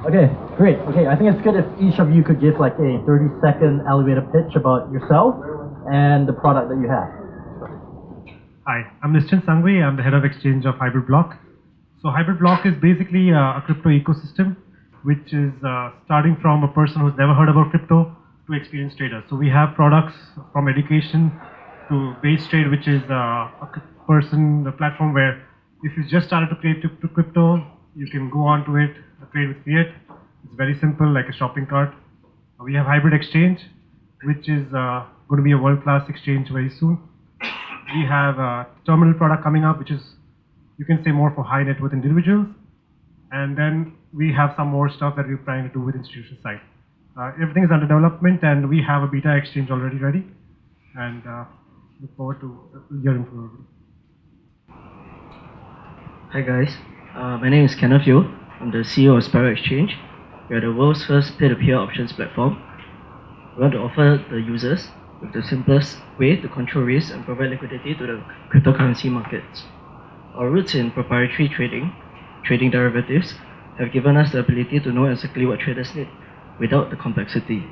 Okay, great. Okay, I think it's good if each of you could give like a 30-second elevator pitch about yourself and the product that you have. Hi, I'm Nischint Sangvi. I'm the head of exchange of Hybrid Block. So Hybrid Block is basically a crypto ecosystem, which is starting from a person who's never heard about crypto to experienced traders. So we have products from education to base trade, which is a platform where if you just started to trade crypto, you can go onto it, trade with fiat. It's very simple, like a shopping cart. We have Hybrid Exchange, which is going to be a world-class exchange very soon. We have a terminal product coming up, which is, you can say, more for high net worth individuals. And then we have some more stuff that we're trying to do with institutional side. Everything is under development, and we have a beta exchange already ready. And look forward to hearing from everybody. Hi guys, my name is Kenneth Yu. I'm the CEO of Sparrow Exchange. We are the world's first peer-to-peer options platform. We want to offer the users with the simplest way to control risk and provide liquidity to the cryptocurrency markets. Our roots in proprietary trading derivatives, have given us the ability to know exactly what traders need without the complexity.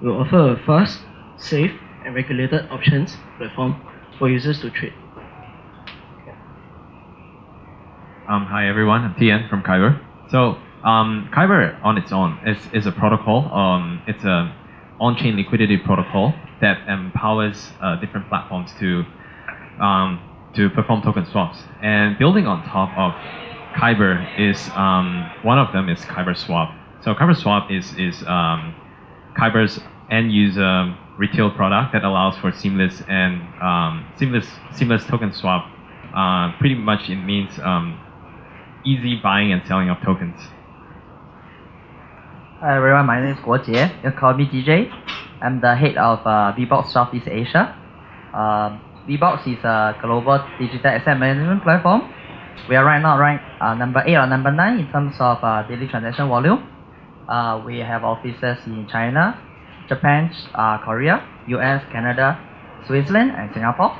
We will offer a fast, safe, and regulated options platform for users to trade. Hi everyone, I'm Tian from Kyber. So Kyber on its own is a protocol. It's a on-chain liquidity protocol that empowers different platforms to perform token swaps. And building on top of Kyber is one of them is Kyber Swap. So Kyber Swap is Kyber's end user retail product that allows for seamless token swap. Pretty much it means easy buying and selling of tokens. Hi everyone, my name is Guo Jie. You can call me DJ. I'm the head of VBox Southeast Asia. VBox is a global digital asset management platform. We are right now ranked number 8 or number 9 in terms of daily transaction volume. We have offices in China, Japan, Korea, US, Canada, Switzerland, and Singapore.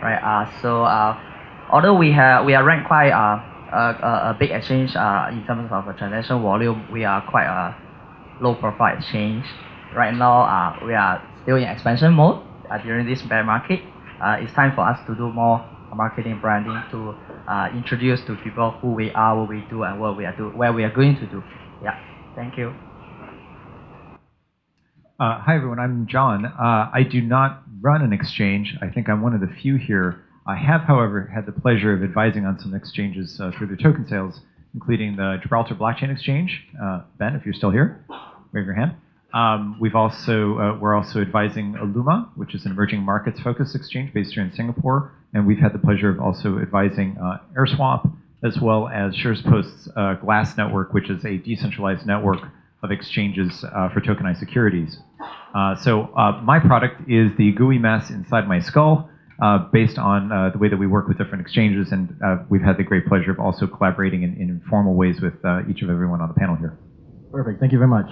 Right. Although we are ranked quite a big exchange in terms of transaction volume, we are quite a low-profile exchange. Right now, we are still in expansion mode during this bear market. It's time for us to do more marketing branding to introduce to people who we are, what we do, and where we are going to do. Yeah, thank you. Hi everyone, I'm John. I do not run an exchange. I think I'm one of the few here. I have, however, had the pleasure of advising on some exchanges through their token sales, including the Gibraltar Blockchain Exchange. Ben, if you're still here, wave your hand. We're also advising Luma, which is an emerging markets focused exchange based here in Singapore, and we've had the pleasure of also advising AirSwap, as well as SurePost's Glass Network, which is a decentralized network of exchanges for tokenized securities. So my product is the GUI mess inside my skull, based on the way that we work with different exchanges, and we've had the great pleasure of also collaborating in informal ways with each of everyone on the panel here. Perfect, thank you very much.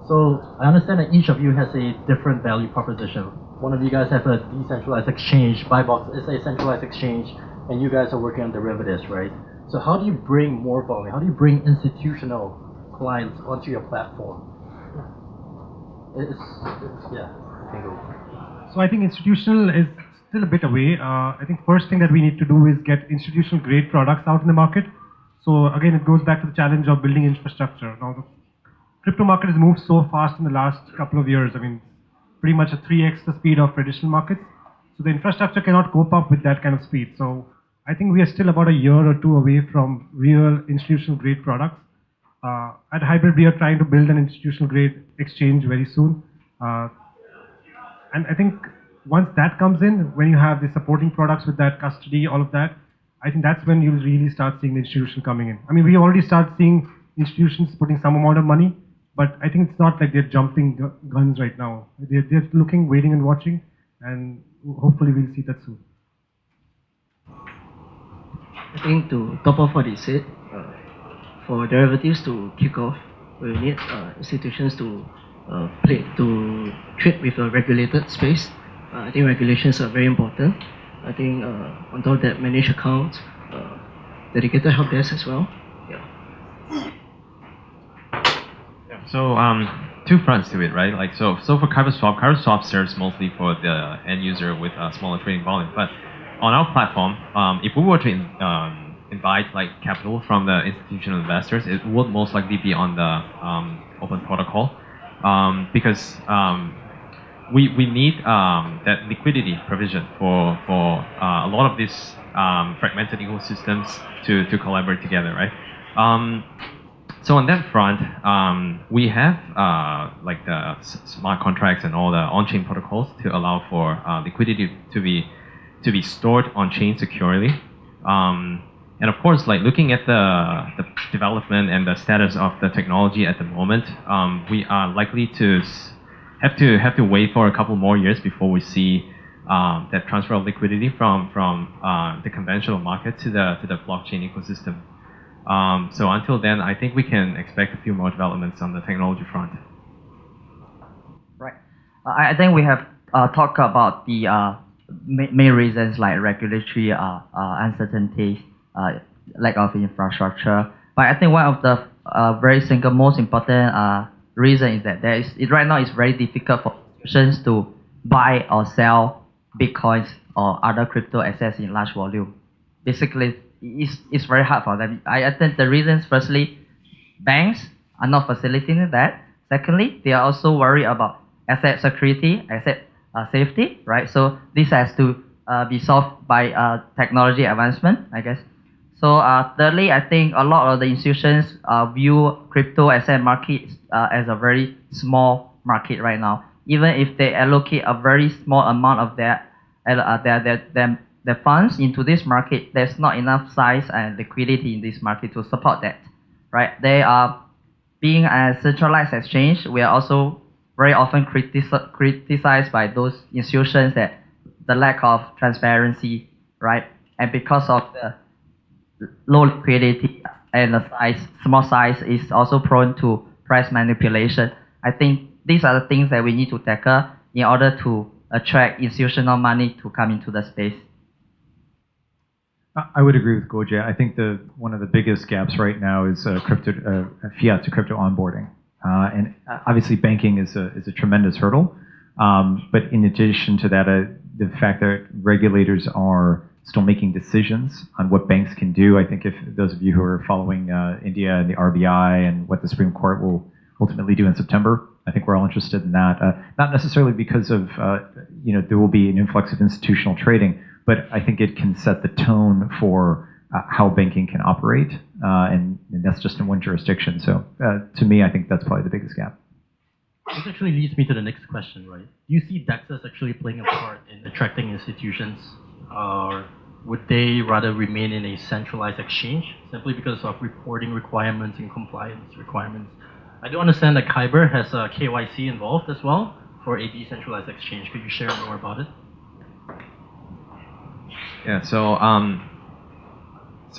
So I understand that each of you has a different value proposition. One of you guys have a decentralized exchange, Buybox is a centralized exchange, and you guys are working on derivatives, right? So how do you bring more volume? How do you bring institutional clients onto your platform? Yeah, you can go. So I think institutional is still a bit away. I think first thing that we need to do is get institutional grade products out in the market. So again, it goes back to the challenge of building infrastructure. Now the crypto market has moved so fast in the last couple of years. I mean, pretty much a 3x the speed of traditional markets. So the infrastructure cannot cope up with that kind of speed. So I think we are still about a year or two away from real institutional grade products. At Hybrid, we are trying to build an institutional grade exchange very soon. And I think once that comes in, when you have the supporting products with that custody, all of that, I think that's when you'll really start seeing the institution coming in. I mean, we already start seeing institutions putting some amount of money, but I think it's not like they're jumping guns right now. They're looking, waiting and watching, and hopefully we'll see that soon. I think to top off what he said, for derivatives to kick off, we need institutions to trade with a regulated space. I think regulations are very important. I think on top of that, managed accounts, dedicated help desk as well. Yeah. So two fronts to it, right? Like so for Kyber Swap serves mostly for the end user with a smaller trading volume. But on our platform, if we were to invite like capital from the institutional investors, it would most likely be on the open protocol, because we need that liquidity provision for a lot of these fragmented ecosystems to collaborate together, right? So on that front, we have like the smart contracts and all the on-chain protocols to allow for liquidity to be stored on-chain securely. And of course, like looking at the development and the status of the technology at the moment, we are likely to have to wait for a couple more years before we see that transfer of liquidity from the conventional market to the blockchain ecosystem. So until then, I think we can expect a few more developments on the technology front. Right. I think we have talked about the main reasons like regulatory uncertainties, lack of infrastructure. But I think one of the very single most important reason is that right now it's very difficult for institutions to buy or sell bitcoins or other crypto assets in large volume. Basically, it's very hard for them. I think the reasons, firstly, banks are not facilitating that. Secondly, they are also worried about asset security, asset safety, right? So this has to be solved by technology advancement, I guess. So thirdly, I think a lot of the institutions view crypto asset market as a very small market right now. Even if they allocate a very small amount of their funds into this market, there's not enough size and liquidity in this market to support that, right? They are being a centralized exchange. We are also very often criticized by those institutions that the lack of transparency, right? And because of the low liquidity and the small size is also prone to price manipulation. I think these are the things that we need to tackle in order to attract institutional money to come into the space. I would agree with Gojie. I think one of the biggest gaps right now is fiat to crypto onboarding, and obviously banking is a tremendous hurdle. But in addition to that, the fact that regulators are still making decisions on what banks can do. I think if those of you who are following India and the RBI and what the Supreme Court will ultimately do in September, I think we're all interested in that. Not necessarily because of there will be an influx of institutional trading, but I think it can set the tone for how banking can operate, and that's just in one jurisdiction. So to me, I think that's probably the biggest gap. This actually leads me to the next question, right? Do you see DEXs actually playing a part in attracting institutions, or would they rather remain in a centralized exchange simply because of reporting requirements and compliance requirements? I do understand that Kyber has KYC involved as well for a decentralized exchange. Could you share more about it? Yeah, so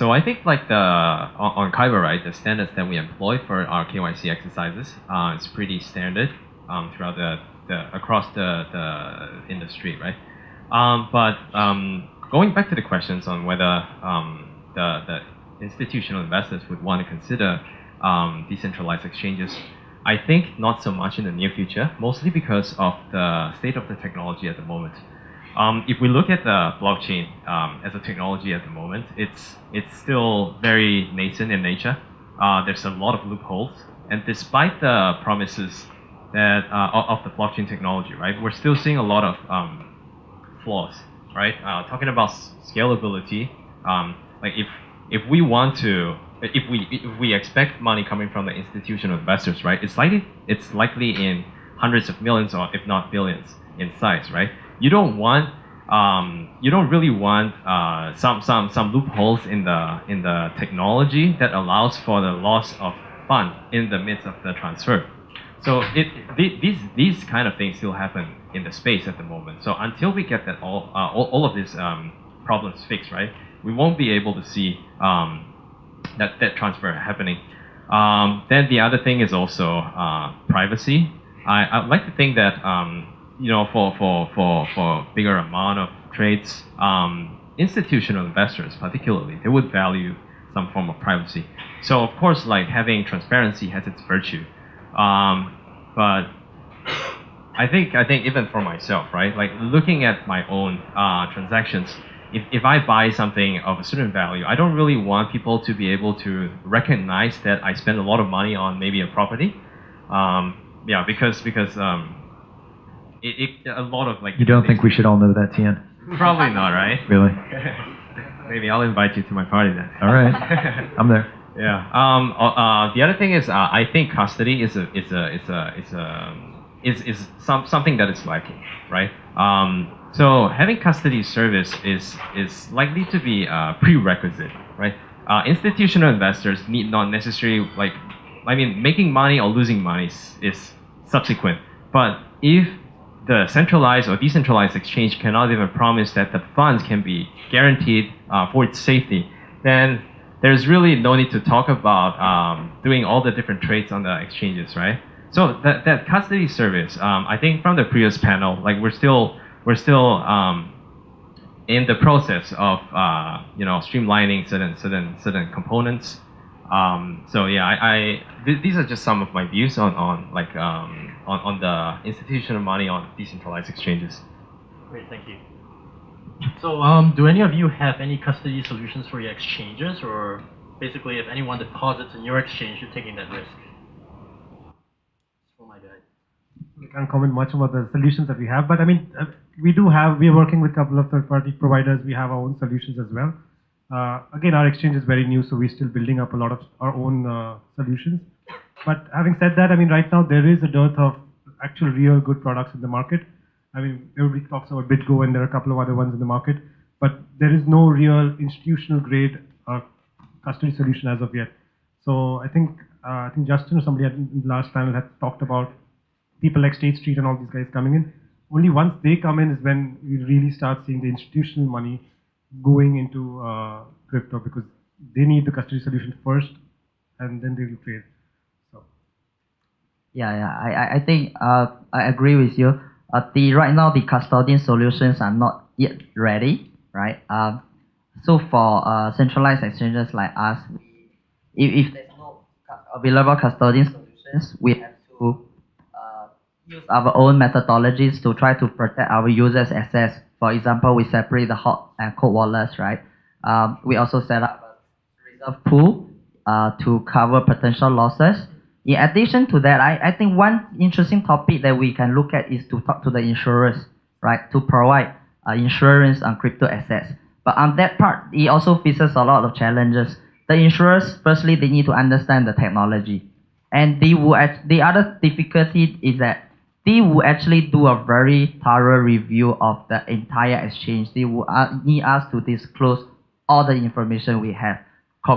I think like on Kyber, right, the standards that we employ for our KYC exercises is pretty standard throughout across the industry, right? But going back to the questions on whether the institutional investors would want to consider decentralized exchanges, I think not so much in the near future, mostly because of the state of the technology at the moment. If we look at the blockchain as a technology at the moment, it's still very nascent in nature. There's a lot of loopholes, and despite the promises that of the blockchain technology, right, we're still seeing a lot of flaws, right? Talking about scalability, like if we want to, if we expect money coming from the institutional investors, right, it's likely in hundreds of millions or if not billions in size, right? You don't really want some loopholes in the technology that allows for the loss of fund in the midst of the transfer. So these kind of things still happen in the space at the moment. So until we get that all of these problems fixed, right, we won't be able to see that transfer happening. Then the other thing is also privacy. I'd like to think that for bigger amount of trades, institutional investors particularly, they would value some form of privacy. So of course, like having transparency has its virtue. But I think even for myself, right? Like looking at my own transactions, if I buy something of a certain value, I don't really want people to be able to recognize that I spend a lot of money on maybe a property. Yeah, because a lot of like. You don't think we should all know that, Tian? Probably not, right? Really? Maybe I'll invite you to my party then. All right, I'm there. Yeah. The other thing is, I think custody is something that is lacking, right? So having custody service is likely to be a prerequisite, right? Institutional investors need not necessarily making money or losing money is subsequent, but if the centralized or decentralized exchange cannot even promise that the funds can be guaranteed for its safety, then there's really no need to talk about doing all the different trades on the exchanges, right? So that custody service, I think from the previous panel, like we're still in the process of streamlining certain components. So yeah, these are just some of my views on the institutional money on decentralized exchanges. Great, thank you. So do any of you have any custody solutions for your exchanges, or basically if anyone deposits in your exchange, you're taking that risk? Oh my God. I can't comment much about the solutions that we have, but I mean, we are working with a couple of third-party providers. We have our own solutions as well. Again, our exchange is very new, so we're still building up a lot of our own solutions. But having said that, I mean, right now there is a dearth of actual real good products in the market. I mean, everybody talks about BitGo, and there are a couple of other ones in the market, but there is no real institutional grade custody solution as of yet. So I think Justin or somebody in the last panel had talked about people like State Street and all these guys coming in. Only once they come in is when we really start seeing the institutional money going into crypto, because they need the custody solution first, and then they will trade. So. Yeah, I think I agree with you. Right now the custodian solutions are not yet ready, right? So for centralized exchanges like us, if there's no available custodian solutions, we have to use our own methodologies to try to protect our users' access. For example, we separate the hot and cold wallets, right? We also set up a reserve pool to cover potential losses. In addition to that, I think one interesting topic that we can look at is to talk to the insurers, right? To provide insurance on crypto assets. But on that part, it also faces a lot of challenges. The insurers, firstly, they need to understand the technology. And the other difficulty is that they will actually do a very thorough review of the entire exchange. They will need us to disclose all the information we have.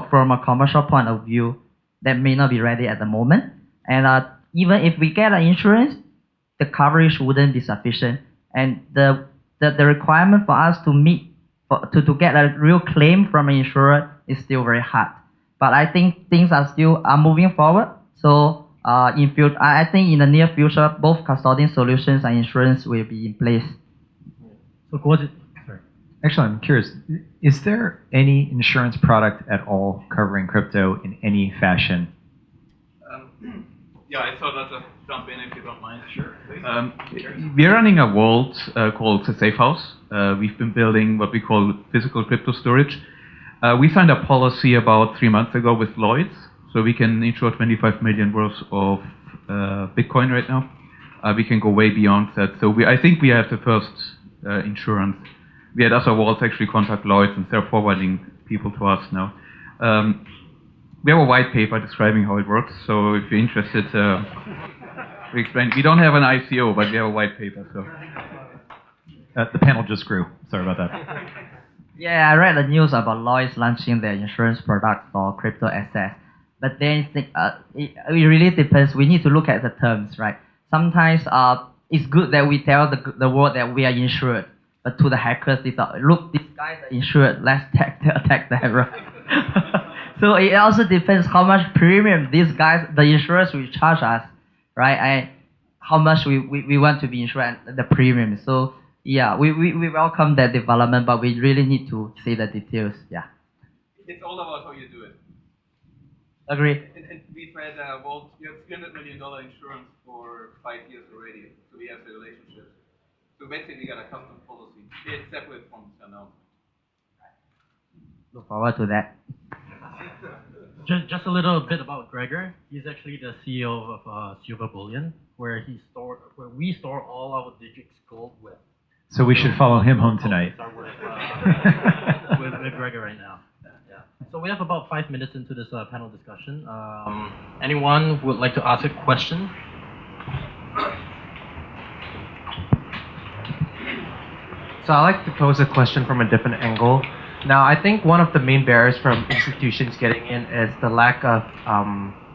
From a commercial point of view, that may not be ready at the moment. And even if we get an insurance, the coverage wouldn't be sufficient. And the requirement for us to meet, to get a real claim from an insurer is still very hard. But I think things are moving forward. So I think in the near future, both custodian solutions and insurance will be in place. So sorry. Actually, I'm curious, is there any insurance product at all covering crypto in any fashion? Yeah, I thought I'd jump in if you don't mind. Sure. We're running a vault called the Safe House. We've been building what we call physical crypto storage. We signed a policy about 3 months ago with Lloyd's, so we can insure 25 million worth of Bitcoin right now. We can go way beyond that. So I think we have the first insurance. We had other vaults actually contact Lloyd's, and they're forwarding people to us now. We have a white paper describing how it works, so if you're interested, we explain. We don't have an ICO, but we have a white paper. So the panel just grew. Sorry about that. Yeah, I read the news about Lloyd's launching their insurance product for crypto assets. But then it really depends. We need to look at the terms, right? Sometimes it's good that we tell the world that we are insured. But to the hackers, they thought, look, these guys are insured, let's attack them, right? So it also depends how much premium these guys, the insurers, will charge us, right? And how much we want to be insured, and the premium. So yeah, we welcome that development, but we really need to see the details, yeah. It's all about how you do it. Agree. And we've had, well, we have $300 million insurance for 5 years already, so we have the relationship. So basically, got a custom policy. It's separate from the announcement. Look forward to that. Just a little bit about Gregor. He's actually the CEO of Silver Bullion, where we store all our Digix gold with. So we should follow him home tonight. Start with Gregor right now. Yeah. So we have about 5 minutes into this panel discussion. Anyone would like to ask a question? So I'd like to pose a question from a different angle. Now, I think one of the main barriers from institutions getting in is the lack of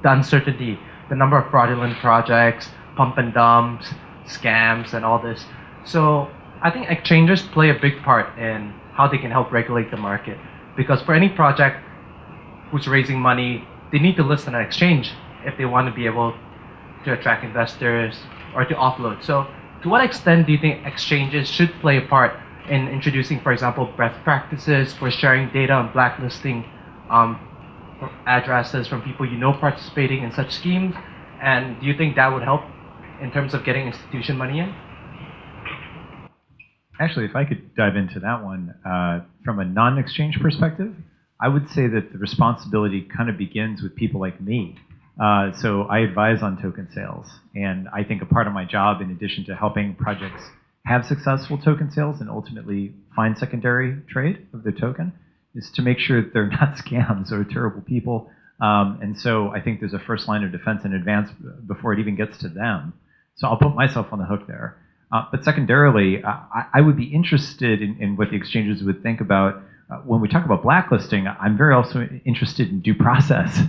the uncertainty, the number of fraudulent projects, pump and dumps, scams, and all this. So I think exchanges play a big part in how they can help regulate the market. Because for any project who's raising money, they need to list on an exchange if they want to be able to attract investors or to offload. So to what extent do you think exchanges should play a part in introducing, for example, best practices for sharing data and blacklisting addresses from people you know participating in such schemes? And do you think that would help in terms of getting institution money in? Actually, if I could dive into that one, from a non-exchange perspective, I would say that the responsibility kind of begins with people like me. So I advise on token sales, and I think a part of my job, in addition to helping projects have successful token sales and ultimately find secondary trade of their token, is to make sure that they're not scams or terrible people. And so I think there's a first line of defense in advance before it even gets to them. So I'll put myself on the hook there. But secondarily, I would be interested in what the exchanges would think about when we talk about blacklisting. I'm very also interested in due process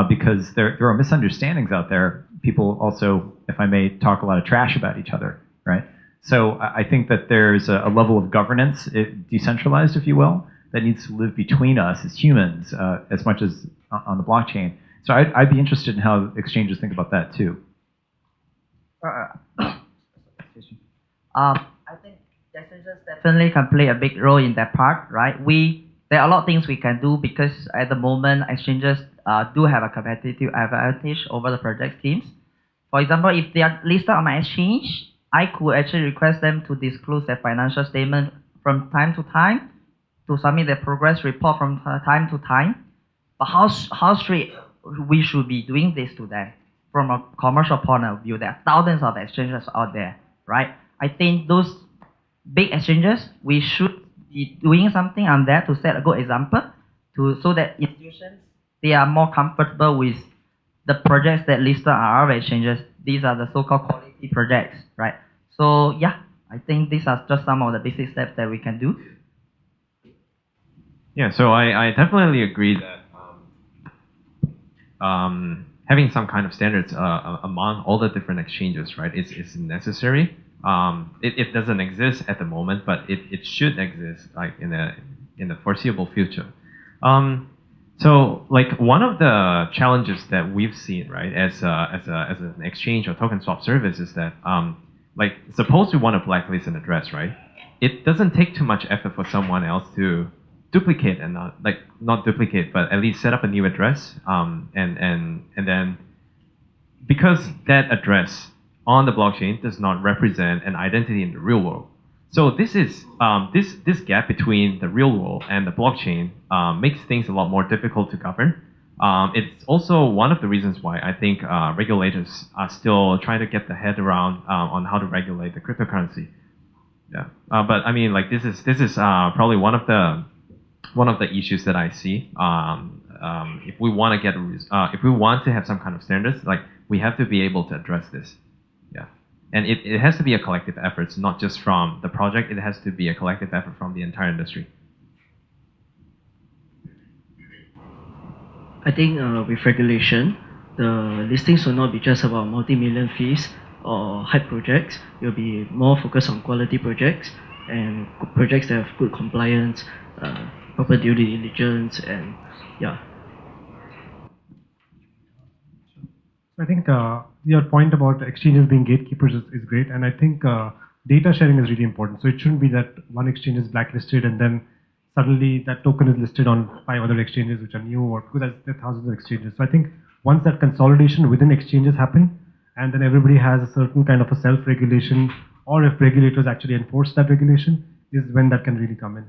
because there are misunderstandings out there. People also, if I may, talk a lot of trash about each other, right? So I think that there's a level of governance, decentralized, if you will, that needs to live between us as humans as much as on the blockchain. So I'd be interested in how exchanges think about that too. I think exchanges definitely can play a big role in that part, right? There are a lot of things we can do because at the moment exchanges do have a competitive advantage over the project teams. For example, if they are listed on my exchange, I could actually request them to disclose their financial statement from time to time, to submit their progress report from time to time. But how straight we should be doing this to them from a commercial point of view? There are thousands of exchanges out there, right? I think those big exchanges, we should be doing something on that to set a good example, so that institutions, they are more comfortable with the projects that listed on our exchanges. These are the so-called quality projects, right? So yeah, I think these are just some of the basic steps that we can do. Yeah, so I definitely agree that having some kind of standards among all the different exchanges, right, is necessary. It doesn't exist at the moment, but it should exist like in the foreseeable future. So like one of the challenges that we've seen, right, as an exchange or token swap service is that like suppose we want to blacklist an address, right? It doesn't take too much effort for someone else to duplicate and not duplicate, but at least set up a new address, and then because that address on the blockchain does not represent an identity in the real world. So this is this gap between the real world and the blockchain makes things a lot more difficult to govern. It's also one of the reasons why I think regulators are still trying to get their head around on how to regulate the cryptocurrency. Yeah, but I mean, like this is probably one of the issues that I see. If we want to if we want to have some kind of standards, like we have to be able to address this. Yeah, and it has to be a collective effort, not just from the project. It has to be a collective effort from the entire industry. I think with regulation, the listings will not be just about multi-million fees or hype projects. It will be more focused on quality projects and projects that have good compliance, proper due diligence, and yeah. I think your point about exchanges being gatekeepers is great, and I think data sharing is really important. So it shouldn't be that one exchange is blacklisted and then suddenly that token is listed on 5 other exchanges which are new, or because there are thousands of exchanges. So I think once that consolidation within exchanges happen, and then everybody has a certain kind of a self-regulation, or if regulators actually enforce that regulation, is when that can really come in.